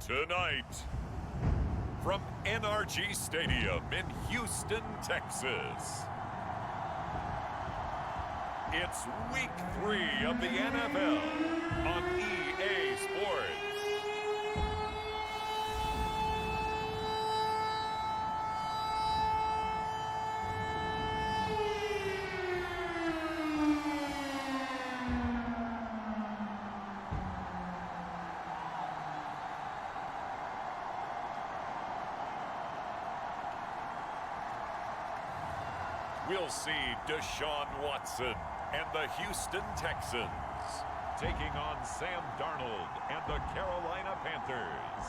Tonight, from NRG Stadium in Houston, Texas, it's Week 3 of the NFL on EA Sports. We'll see Deshaun Watson and the Houston Texans taking on Sam Darnold and the Carolina Panthers.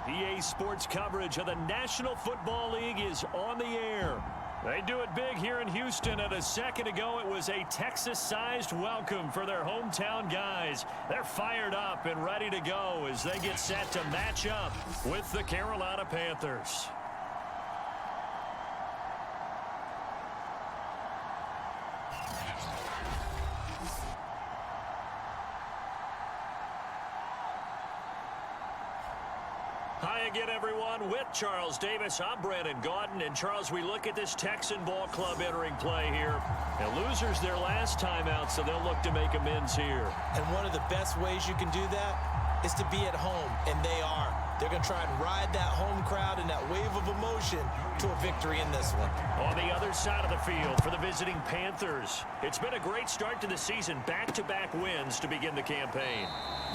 EA Sports coverage of the National Football League is on the air. They do it big here in Houston, and a second ago it was a Texas-sized welcome for their hometown guys. They're fired up and ready to go as they get set to match up with the Carolina Panthers. Hi again, everyone. With Charles Davis, I'm Brandon Gaudin. And, Charles, we look at this Texan ball club entering play here. And losers their last time out, so they'll look to make amends here. And one of the best ways you can do that is to be at home, and they are. They're going to try and ride that home crowd and that wave of emotion to a victory in this one. On the other side of the field for the visiting Panthers, it's been a great start to the season. Back-to-back wins to begin the campaign.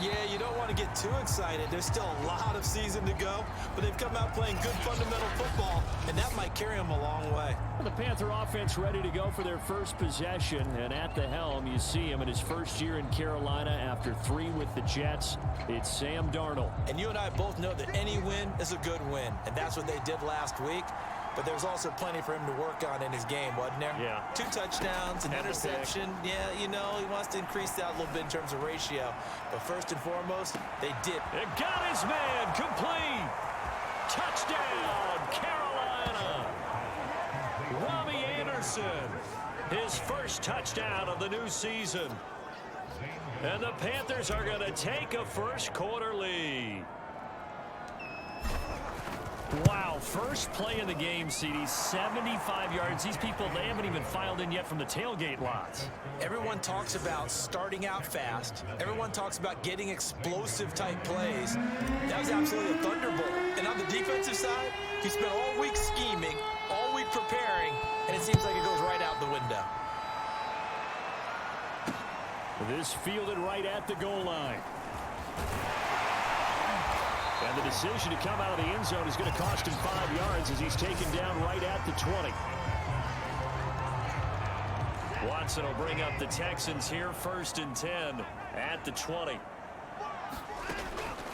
Yeah, you don't want to get too excited. There's still a lot of season to go, but they've come out playing good fundamental football, and that might carry them a long way. The Panther offense ready to go for their first possession, and at the helm, you see him in his first year in Carolina after 3 with the Jets. It's Sam Darnold. And you and I both know that any win is a good win, and that's what they did last week. But there's also plenty for him to work on in his game, wasn't there? Yeah. 2 touchdowns, an interception. Yeah, you know, he wants to increase that a little bit in terms of ratio. But first and foremost, they did. It got his man complete. Touchdown, Carolina. Robbie Anderson, his first touchdown of the new season. And the Panthers are going to take a first quarter lead. Wow, first play in the game, CD, 75 yards. These people, they haven't even filed in yet from the tailgate lots. Everyone talks about starting out fast. Everyone talks about getting explosive-type plays. That was absolutely a thunderbolt. And on the defensive side, he spent all week scheming, all week preparing, and it seems like it goes right out the window. This fielded right at the goal line. And the decision to come out of the end zone is going to cost him 5 yards as he's taken down right at the 20. Watson will bring up the Texans here, 1st and 10 at the 20.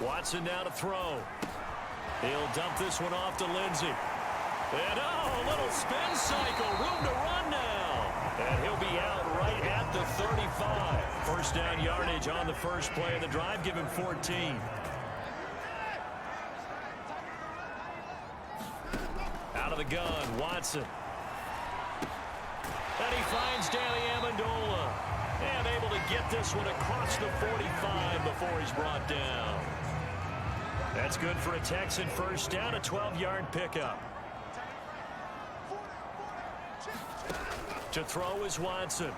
Watson now to throw. He'll dump this one off to Lindsey. And a little spin cycle, room to run now. And he'll be out right at the 35. First down yardage on the first play of the drive, give him 14. Out of the gun, Watson. And he finds Danny Amendola. And able to get this one across the 45 before he's brought down. That's good for a Texan first down, a 12-yard pickup. To throw is Watson.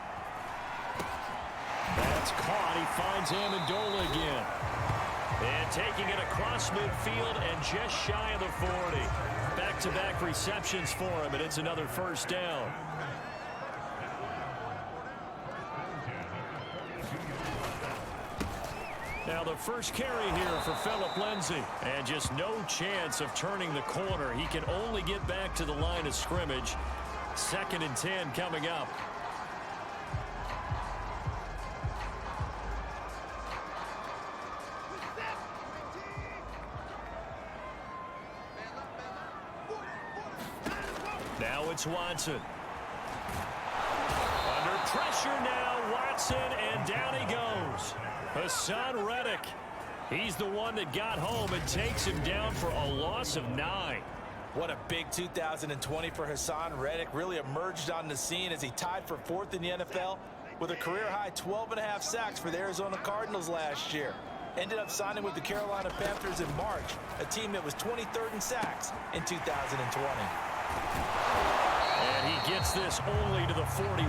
That's caught. He finds Amendola again. And taking it across midfield and just shy of the 40. Back-to-back receptions for him, and it's another first down. Now the first carry here for Phillip Lindsay. And just no chance of turning the corner. He can only get back to the line of scrimmage. 2nd and 10 coming up. Now it's Watson. Under pressure now, Watson, and down he goes. Hassan Reddick. He's the one that got home and takes him down for a loss of 9. What a big 2020 for Hassan Reddick. Really emerged on the scene as he tied for 4th in the NFL with a career-high 12.5 sacks for the Arizona Cardinals last year. Ended up signing with the Carolina Panthers in March, a team that was 23rd in sacks in 2020. And he gets this only to the 41,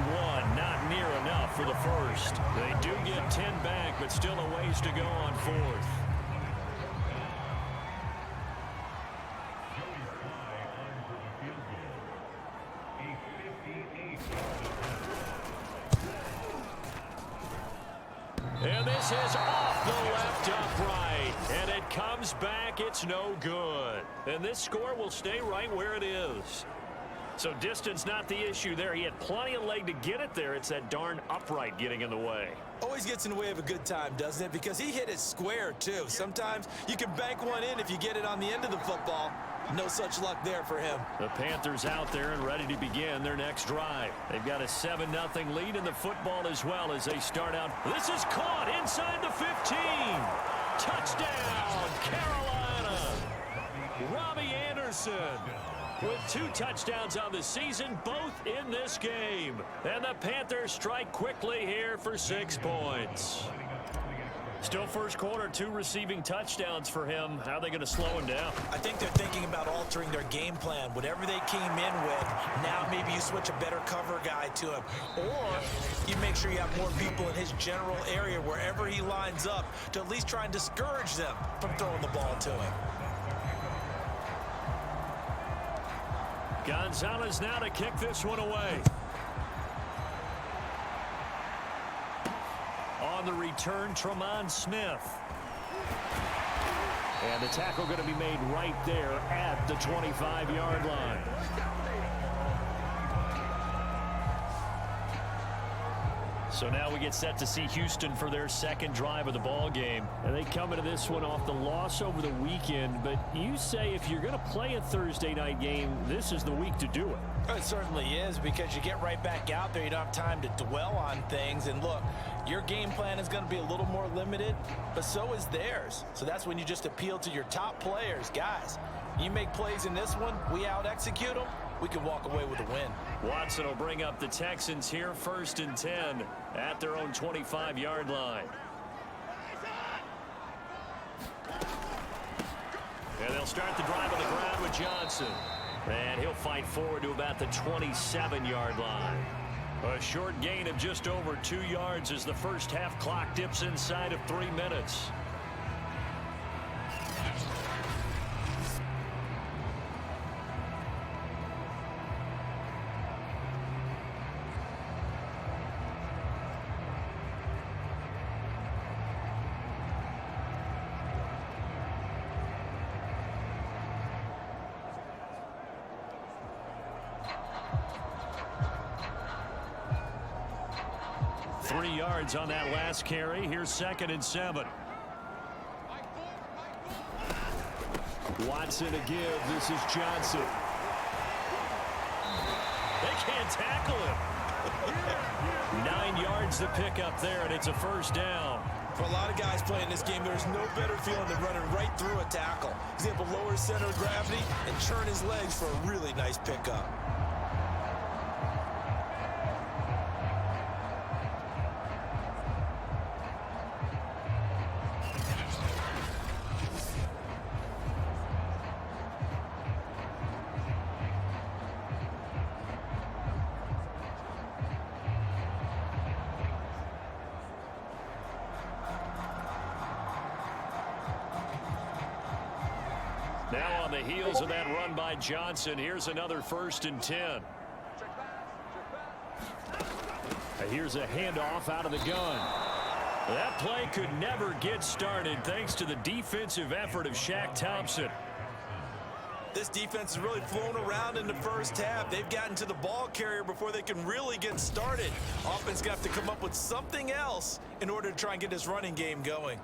not near enough for the first. They do get 10 back, but still a ways to go on fourth. And this is off the left upright. And it comes back. It's no good. And this score will stay right where it is. So distance not the issue there. He had plenty of leg to get it there. It's that darn upright getting in the way. Always gets in the way of a good time, doesn't it? Because he hit it square, too. Sometimes you can bank one in if you get it on the end of the football. No such luck there for him. The Panthers out there and ready to begin their next drive. They've got a 7-0 lead in the football as well as they start out. This is caught inside the 15. Touchdown, Carolina. Robbie Anderson with 2 touchdowns on the season, both in this game. And the Panthers strike quickly here for 6 points. Still first quarter, 2 receiving touchdowns for him. How are they going to slow him down? I think they're thinking about altering their game plan. Whatever they came in with, now maybe you switch a better cover guy to him. Or you make sure you have more people in his general area wherever he lines up to at least try and discourage them from throwing the ball to him. Gonzalez now to kick this one away. On the return, Tremont Smith. And the tackle going to be made right there at the 25-yard line. So now we get set to see Houston for their second drive of the ball game. And they come into this one off the loss over the weekend. But you say if you're going to play a Thursday night game, this is the week to do it. It certainly is, because you get right back out there. You don't have time to dwell on things. And look, your game plan is going to be a little more limited, but so is theirs. So that's when you just appeal to your top players. Guys, you make plays in this one, we out-execute them, we can walk away with a win. Watson will bring up the Texans here, 1st and 10 at their own 25-yard line. And they'll start the drive on the ground with Johnson. And he'll fight forward to about the 27-yard line. A short gain of just over 2 yards as the first half clock dips inside of 3 minutes. On that last carry. Here's 2nd and 7. Watson to give. This is Johnson. They can't tackle him. 9 yards to pick up there, and it's a first down. For a lot of guys playing this game, there's no better feeling than running right through a tackle. He's able to lower his center of gravity and churn his legs for a really nice pickup. Now on the heels of that run by Johnson, here's another 1st and 10. Here's a handoff out of the gun. That play could never get started thanks to the defensive effort of Shaq Thompson. This defense has really flown around in the first half. They've gotten to the ball carrier before they can really get started. Offense going to have to come up with something else in order to try and get this running game going.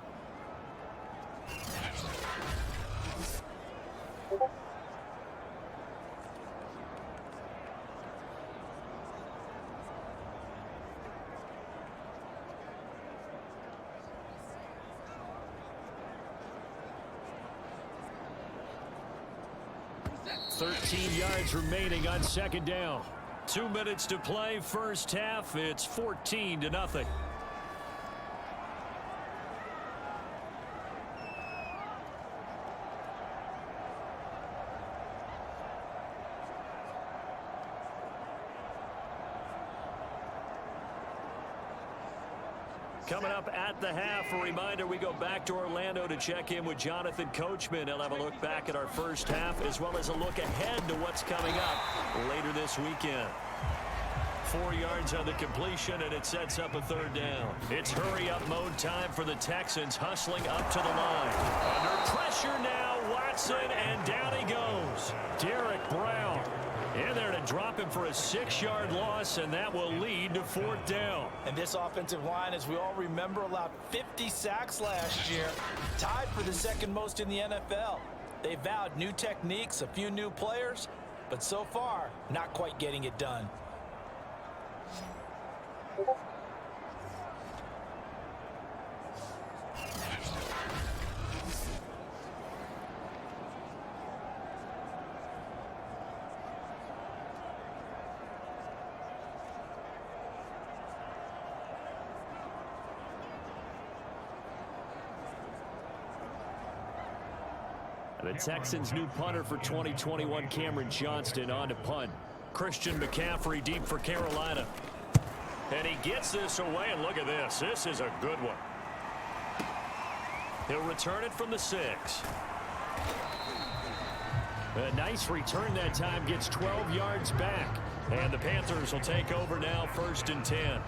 Yards remaining on 2nd down. 2 minutes to play, first half. It's 14-0. Coming up at the half, a reminder, we go back to Orlando to check in with Jonathan Coachman. He'll have a look back at our first half as well as a look ahead to what's coming up later this weekend. 4 yards on the completion, and it sets up a third down. It's hurry-up mode time for the Texans, hustling up to the line. Under pressure now, Watson, and down he goes. Derek Brown in there to drop him for a 6-yard loss, and that will lead to fourth down. And this offensive line, as we all remember, allowed 50 sacks last year, tied for the second most in the NFL. They vowed new techniques, a few new players, but so far, not quite getting it done. The Texans' new punter for 2021, Cameron Johnston, on to punt. Christian McCaffrey deep for Carolina. And he gets this away, and look at this. This is a good one. He'll return it from the 6. A nice return that time, gets 12 yards back. And the Panthers will take over now, 1st and 10.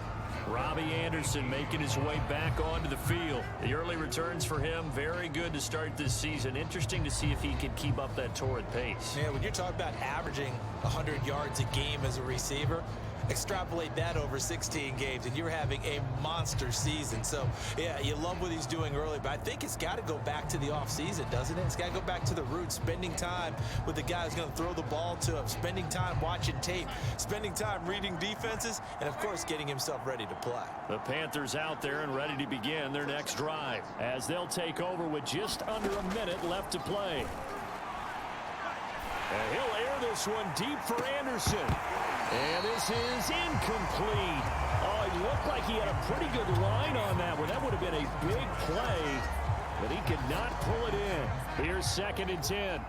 Robbie Anderson making his way back onto the field. The early returns for him, very good to start this season. Interesting to see if he can keep up that torrid pace. Yeah, when you're talking about averaging 100 yards a game as a receiver, extrapolate that over 16 games, and you're having a monster season. So, yeah, you love what he's doing early, but I think it's got to go back to the offseason, doesn't it? It's got to go back to the roots, spending time with the guy who's going to throw the ball to him, spending time watching tape, spending time reading defenses, and, of course, getting himself ready to play. The Panthers out there and ready to begin their next drive as they'll take over with just under a minute left to play. And he'll air this one deep for Anderson. And this is incomplete. Oh, he looked like he had a pretty good line on that one. That would have been a big play, but he could not pull it in. Here's 2nd and 10.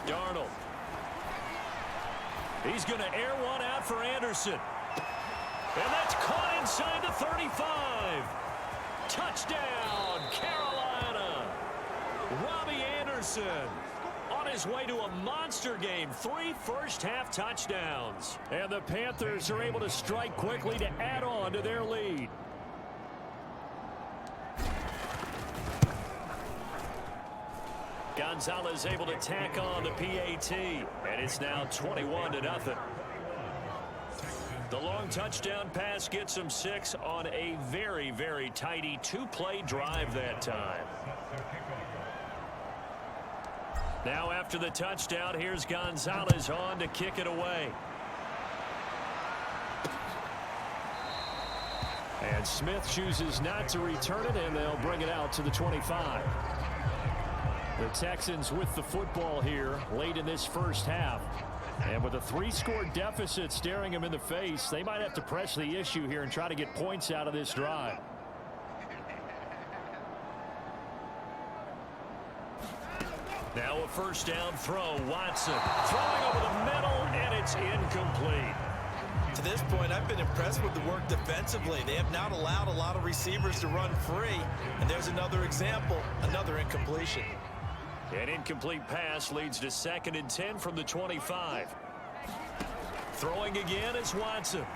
Darnold. He's going to air one out for Anderson. And that's caught inside the 35. Touchdown, Carolina. Robbie Anderson on his way to a monster game. 3 first-half touchdowns. And the Panthers are able to strike quickly to add on to their lead. Gonzalez able to tack on the PAT. And it's now 21-0. The long touchdown pass gets him 6 on a very, very tidy 2-play drive that time. Now after the touchdown, here's Gonzalez on to kick it away. And Smith chooses not to return it, and they'll bring it out to the 25. The Texans with the football here late in this first half. And with a 3-score deficit staring them in the face, they might have to press the issue here and try to get points out of this drive. Now a first down throw. Watson throwing over the middle, and it's incomplete. To this point, I've been impressed with the work defensively. They have not allowed a lot of receivers to run free. And there's another example, another incompletion. An incomplete pass leads to 2nd and 10 from the 25. Throwing again is Watson.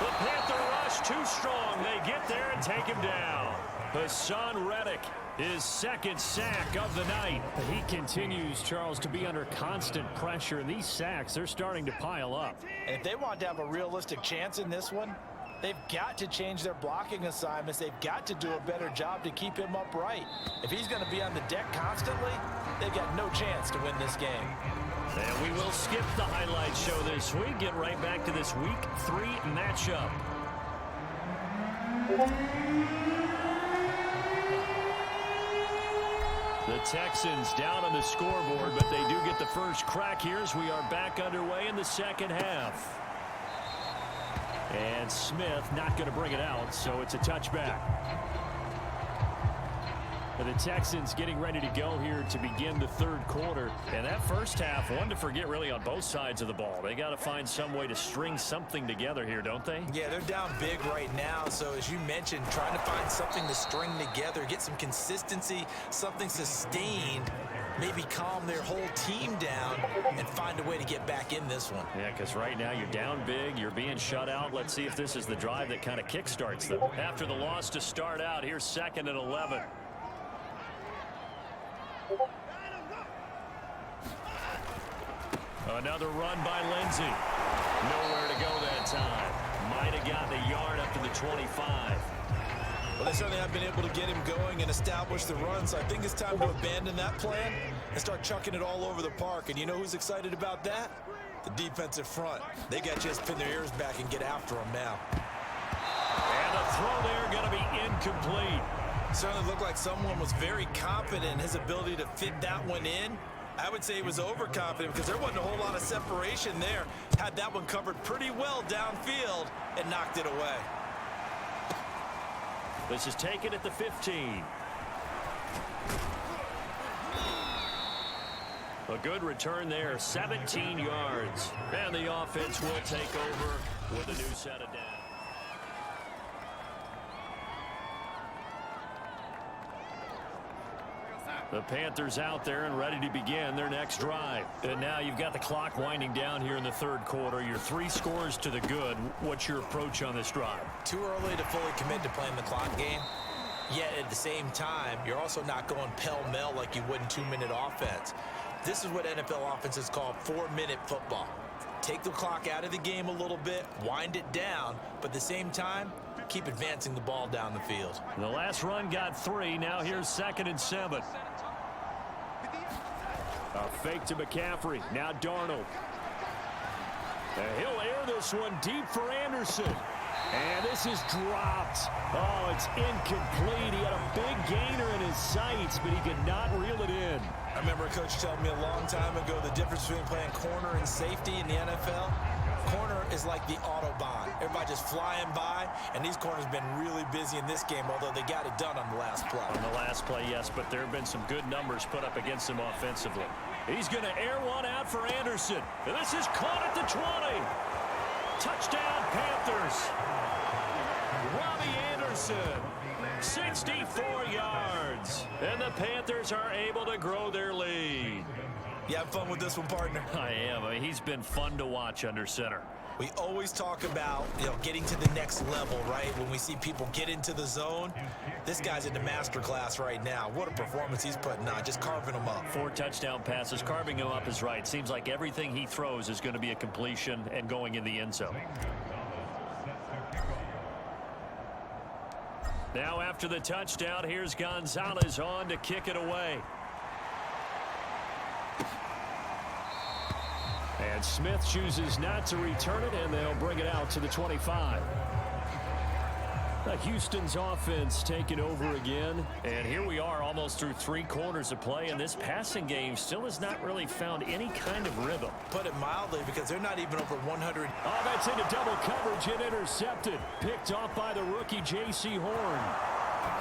The Panther rush too strong. They get there and take him down. Hassan Reddick, his 2nd sack of the night. He continues, Charles, to be under constant pressure. And these sacks, they're starting to pile up. And if they want to have a realistic chance in this one, they've got to change their blocking assignments. They've got to do a better job to keep him upright. If he's going to be on the deck constantly, they've got no chance to win this game. And we will skip the highlight show this week. Get right back to this Week 3 matchup. The Texans down on the scoreboard, but they do get the first crack here as we are back underway in the second half. And Smith not going to bring it out, so it's a touchback. The Texans getting ready to go here to begin the third quarter. And that first half, one to forget really on both sides of the ball. They got to find some way to string something together here, don't they? Yeah, they're down big right now. So as you mentioned, trying to find something to string together, get some consistency, something sustained, maybe calm their whole team down and find a way to get back in this one. Yeah, because right now you're down big, you're being shut out. Let's see if this is the drive that kind of kickstarts them. After the loss to start out, here's 2nd and 11. Another run by Lindsey. Nowhere to go that time. Might have gotten a yard up to the 25. Well, they certainly have been able to get him going and establish the run, so I think it's time to abandon that plan and start chucking it all over the park. And you know who's excited about that? The defensive front. They got to just pin their ears back and get after him now. And the throw there going to be incomplete. Certainly looked like someone was very confident in his ability to fit that one in. I would say he was overconfident because there wasn't a whole lot of separation there. Had that one covered pretty well downfield and knocked it away. This is taken at the 15. A good return there, 17 yards. And the offense will take over with a new set of downs. The Panthers out there and ready to begin their next drive. And now you've got the clock winding down here in the third quarter. You're 3 scores to the good. What's your approach on this drive? Too early to fully commit to playing the clock game. Yet at the same time, you're also not going pell-mell like you would in 2-minute offense. This is what NFL offenses call 4-minute football. Take the clock out of the game a little bit, wind it down, but at the same time, keep advancing the ball down the field. The last run got 3. Now here's 2nd and 7. A fake to McCaffrey. Now Darnold. He'll air this one deep for Anderson. And this is dropped. Oh, it's incomplete. He had a big gainer in his sights, but he could not reel it in. I remember a coach telling me a long time ago the difference between playing corner and safety in the NFL. Corner is like the Autobahn. Everybody just flying by, and these corners have been really busy in this game, although they got it done on the last play. On the last play, yes, but there have been some good numbers put up against him offensively. He's going to air one out for Anderson. And this is caught at the 20. Touchdown, Panthers. Robbie Anderson, 64 yards. And the Panthers are able to grow their lead. You have fun with this one, partner? I am. I mean, he's been fun to watch under center. We always talk about, getting to the next level, right? When we see people get into the zone, this guy's in the master class right now. What a performance he's putting on, just carving them up. 4 touchdown passes. Carving him up is right. Seems like everything he throws is going to be a completion and going in the end zone. Now after the touchdown, here's Gonzalez on to kick it away. And Smith chooses not to return it, and they'll bring it out to the 25. Houston's offense taking over again. And here we are almost through 3 quarters of play, and this passing game still has not really found any kind of rhythm. Put it mildly, because they're not even over 100. Oh, that's into double coverage and intercepted. Picked off by the rookie J.C. Horn.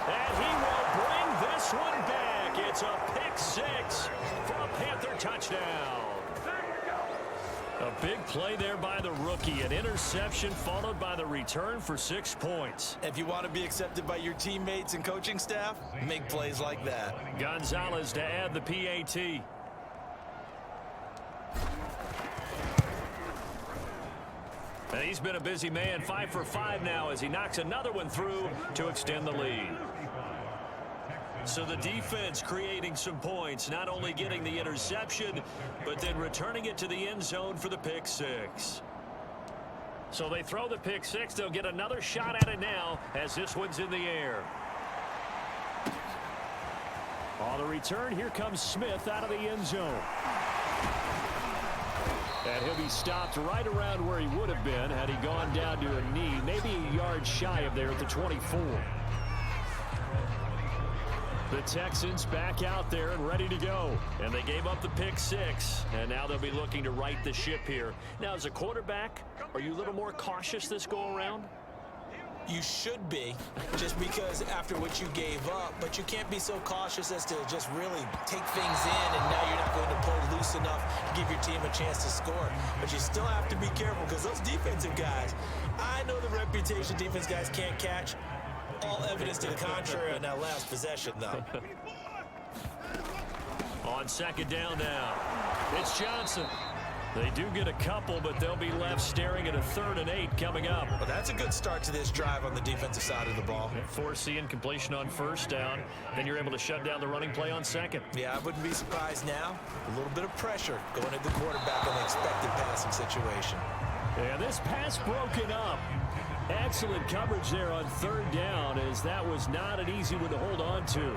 And he will bring this one back. It's a pick 6 for a Panther touchdown. A big play there by the rookie. An interception followed by the return for 6 points. If you want to be accepted by your teammates and coaching staff, make plays like that. Gonzalez to add the PAT. And he's been a busy man. 5 for 5 now as he knocks another one through to extend the lead. So the defense creating some points, not only getting the interception, but then returning it to the end zone for the pick 6. So they throw the pick 6. They'll get another shot at it now as this one's in the air. On the return, here comes Smith out of the end zone. And he'll be stopped right around where he would have been had he gone down to a knee, maybe a yard shy of there at the 24. The Texans back out there and ready to go. And they gave up the pick 6. And now they'll be looking to right the ship here. Now, as a quarterback, are you a little more cautious this go around? You should be, just because after what you gave up, but you can't be so cautious as to just really take things in, and now you're not going to play loose enough to give your team a chance to score. But you still have to be careful, because those defensive guys, I know the reputation defense guys can't catch. All evidence to the contrary on that last possession, though. On second down now, it's Johnson. They do get a couple, but they'll be left staring at a 3rd and 8 coming up. Well, that's a good start to this drive on the defensive side of the ball. Force the incompletion on first down. Then you're able to shut down the running play on second. Yeah, I wouldn't be surprised now. A little bit of pressure going at the quarterback on the expected passing situation. And this pass broken up. Excellent coverage there on 3rd down, as that was not an easy one to hold on to.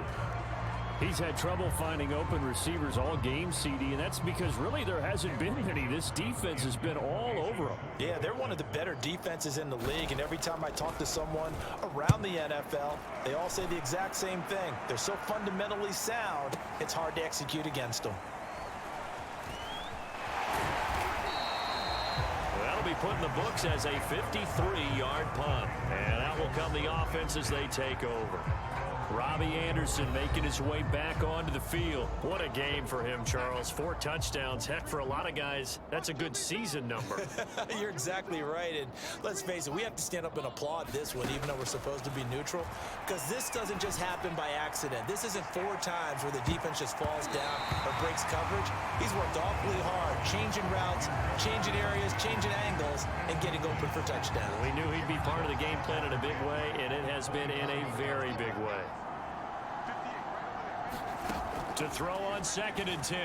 He's had trouble finding open receivers all game, CD, and that's because really there hasn't been many. This defense has been all over them. Yeah, they're one of the better defenses in the league, and every time I talk to someone around the NFL, they all say the exact same thing. They're so fundamentally sound, it's hard to execute against them. That'll be put in the books as a 53-yard punt. And out will come the offense as they take over. Robbie Anderson making his way back onto the field. What a game for him, Charles. 4 touchdowns. Heck, for a lot of guys, that's a good season number. You're exactly right. And let's face it, we have to stand up and applaud this one, even though we're supposed to be neutral, because this doesn't just happen by accident. This isn't 4 times where the defense just falls down or breaks coverage. He's worked awfully hard, changing routes, changing areas, changing angles, and getting open for touchdowns. We knew he'd be part of the game plan in a big way, and it has been in a very big way. To throw on 2nd and 10.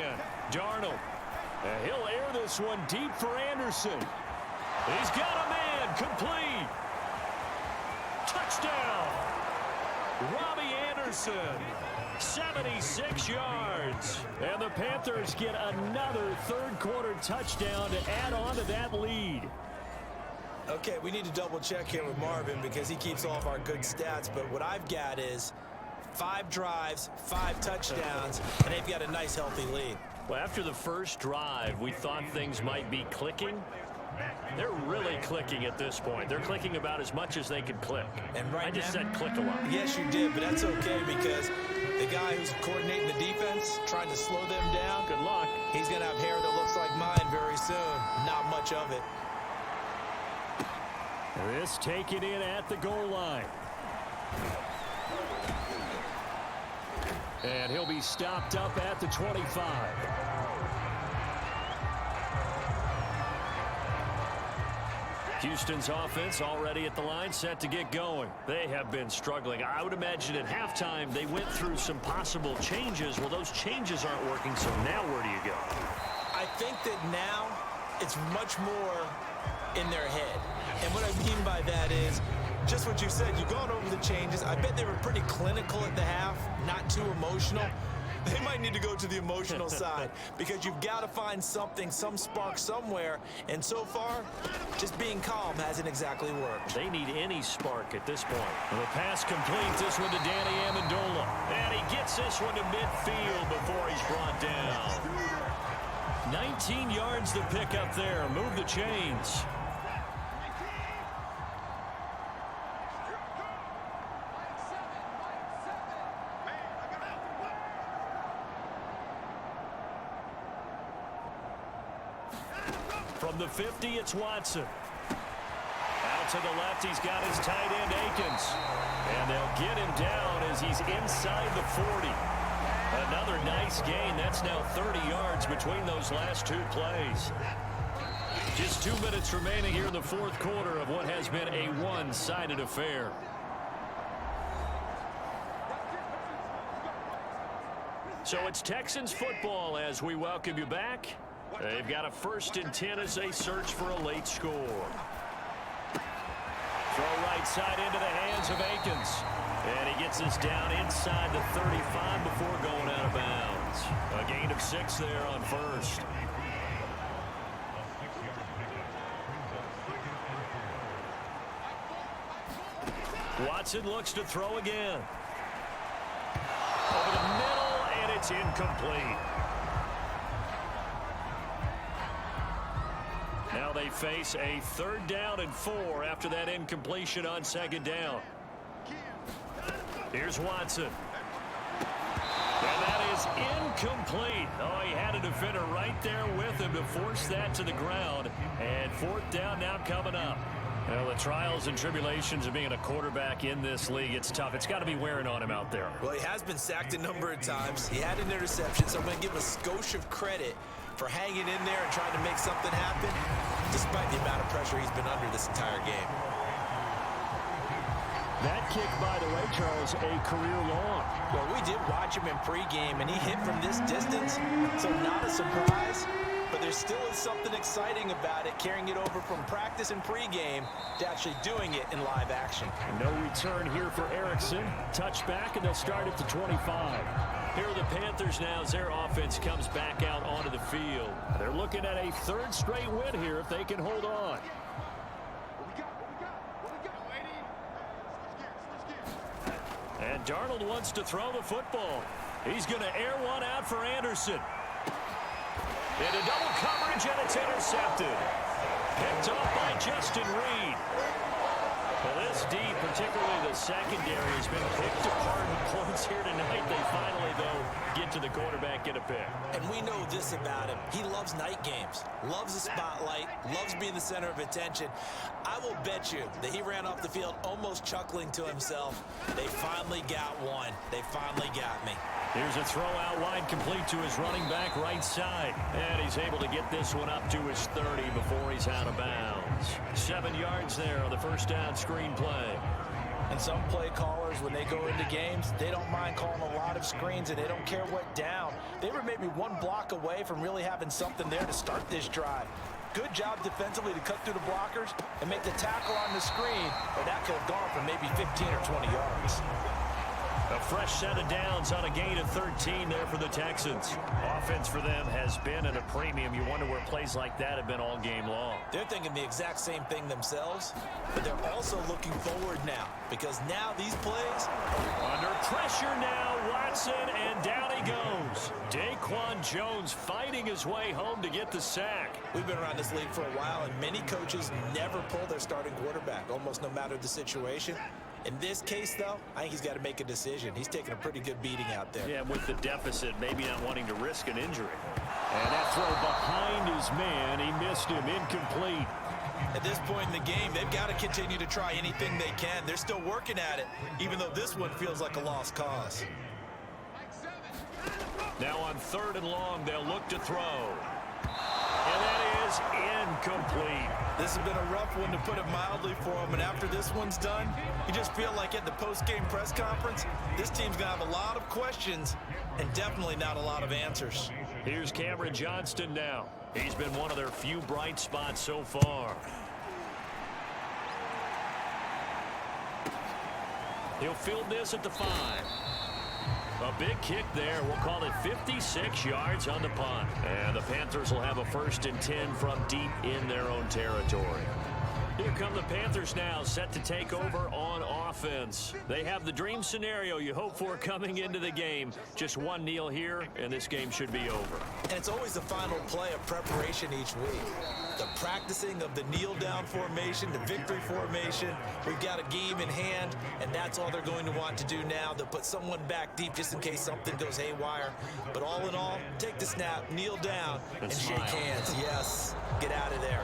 Darnold. And he'll air this one deep for Anderson. He's got a man. Complete. Touchdown. Robbie Anderson. 76 yards. And the Panthers get another 3rd quarter touchdown to add on to that lead. Okay, we need to double check here with Marvin because he keeps all of our good stats, but what I've got is 5 drives, 5 touchdowns, and they've got a nice, healthy lead. Well, after the first drive, we thought things might be clicking. They're really clicking at this point. They're clicking about as much as they could click. And right I just now, said click a lot. Yes, you did, but that's okay because the guy who's coordinating the defense, trying to slow them down, Good luck. he's going to have hair that looks like mine very soon. Not much of it. This taken in at the goal line. And he'll be stopped up at the 25. Houston's offense already at the line, set to get going. They have been struggling. I would imagine at halftime they went through some possible changes. Well, those changes aren't working, so now where do you go? I think that now it's much more in their head. And what I mean by that is just what you said. You've gone over the changes. I bet they were pretty clinical at the half, not too emotional. They might need to go to the emotional side because you've got to find something, some spark somewhere. And so far, just being calm hasn't exactly worked. They need any spark at this point. The pass complete. This one to Danny Amendola. And he gets this one to midfield before he's brought down. 19 yards to pick up there. Move the chains. From the 50, it's Watson. Out to the left, he's got his tight end, Akins. And they'll get him down as he's inside the 40. Another nice gain. That's now 30 yards between those last 2 plays. Just 2 minutes remaining here in the 4th quarter of what has been a one-sided affair. So it's Texans football as we welcome you back. They've got a 1st and 10 as they search for a late score. Throw right side into the hands of Akins. And he gets us down inside the 35 before going out of bounds. A gain of 6 there on 1st. Watson looks to throw again. Over the middle, and it's incomplete. Now Now they face a 3rd down and 4 after that incompletion on 2nd down. Here's Watson. And that is incomplete. Oh, he had a defender right there with him to force that to the ground. And 4th down now coming up. Well, the trials and tribulations of being a quarterback in this league, it's tough. It's got to be wearing on him out there. Well, he has been sacked a number of times. He had an interception, so I'm going to give him a skosh of credit for hanging in there and trying to make something happen, despite the amount of pressure he's been under this entire game. That kick, by the way, Charles, a career long. Well, we did watch him in pregame, and he hit from this distance, so not a surprise. But there still is something exciting about it, carrying it over from practice and pregame to actually doing it in live action. No return here for Erickson. Touchback, and they'll start at the 25. Here are the Panthers now as their offense comes back out onto the field. They're looking at a 3rd straight win here if they can hold on. And Darnold wants to throw the football. He's going to air one out for Anderson. Into double coverage, and it's intercepted. Picked off by Justin Reed. Well, this D, particularly the secondary, has been picked apart in points here tonight. They finally, though, get to the quarterback, get a pick. And we know this about him. He loves night games, loves the spotlight, loves being the center of attention. I will bet you that he ran off the field almost chuckling to himself. They finally got one. They finally got me. Here's a throw out wide, complete to his running back right side. And he's able to get this one up to his 30 before he's out of bounds. 7 yards there on the 1st down screen play. And some play callers, when they go into games, they don't mind calling a lot of screens, and they don't care what down. They were maybe 1 block away from really having something there to start this drive. Good job defensively to cut through the blockers and make the tackle on the screen, or that could have gone for maybe 15 or 20 yards. A fresh set of downs on a gain of 13 there for the Texans. Offense for them has been at a premium. You wonder where plays like that have been all game long. They're thinking the exact same thing themselves, but they're also looking forward now, because now these plays... Under pressure now, Watson, and down he goes. Daquan Jones fighting his way home to get the sack. We've been around this league for a while, and many coaches never pull their starting quarterback, almost no matter the situation. In this case, though, I think he's got to make a decision. He's taking a pretty good beating out there. Yeah, with the deficit, maybe not wanting to risk an injury. And that throw behind his man, he missed him, incomplete. At this point in the game, they've got to continue to try anything they can. They're still working at it, even though this one feels like a lost cause. Now on 3rd and long, they'll look to throw. And that is incomplete. This has been a rough one, to put it mildly, for him. And after this one's done, you just feel like at the post-game press conference, this team's going to have a lot of questions and definitely not a lot of answers. Here's Cameron Johnston now. He's been one of their few bright spots so far. He'll field this at the 5. A big kick there. We'll call it 56 yards on the punt. And the Panthers will have a 1st and 10 from deep in their own territory. Here come the Panthers now, set to take over on offense. They have the dream scenario you hope for coming into the game. Just one kneel here, and this game should be over. And it's always the final play of preparation each week. The practicing of the kneel-down formation, the victory formation. We've got a game in hand, and that's all they're going to want to do now. They'll put someone back deep just in case something goes haywire. But all in all, take the snap, kneel down, and shake hands. Yes, get out of there.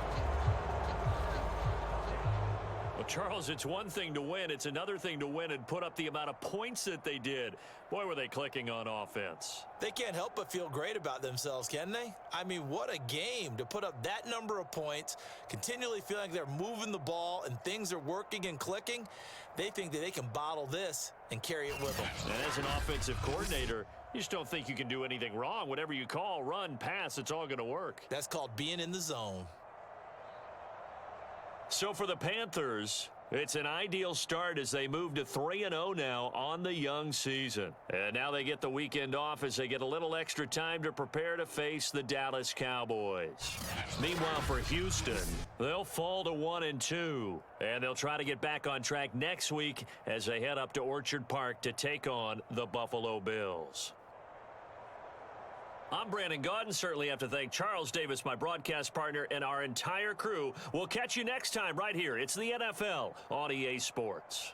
Well, Charles, it's one thing to win. It's another thing to win and put up the amount of points that they did. Boy, were they clicking on offense. They can't help but feel great about themselves, can they? I mean, what a game to put up that number of points, continually feeling like they're moving the ball and things are working and clicking. They think that they can bottle this and carry it with them. And as an offensive coordinator, you just don't think you can do anything wrong. Whatever you call, run, pass, it's all going to work. That's called being in the zone. So for the Panthers, it's an ideal start as they move to 3-0 now on the young season. And now they get the weekend off as they get a little extra time to prepare to face the Dallas Cowboys. Meanwhile, for Houston, they'll fall to 1-2. And they'll try to get back on track next week as they head up to Orchard Park to take on the Buffalo Bills. I'm Brandon Gaudin. Certainly have to thank Charles Davis, my broadcast partner, and our entire crew. We'll catch you next time right here. It's the NFL on EA Sports.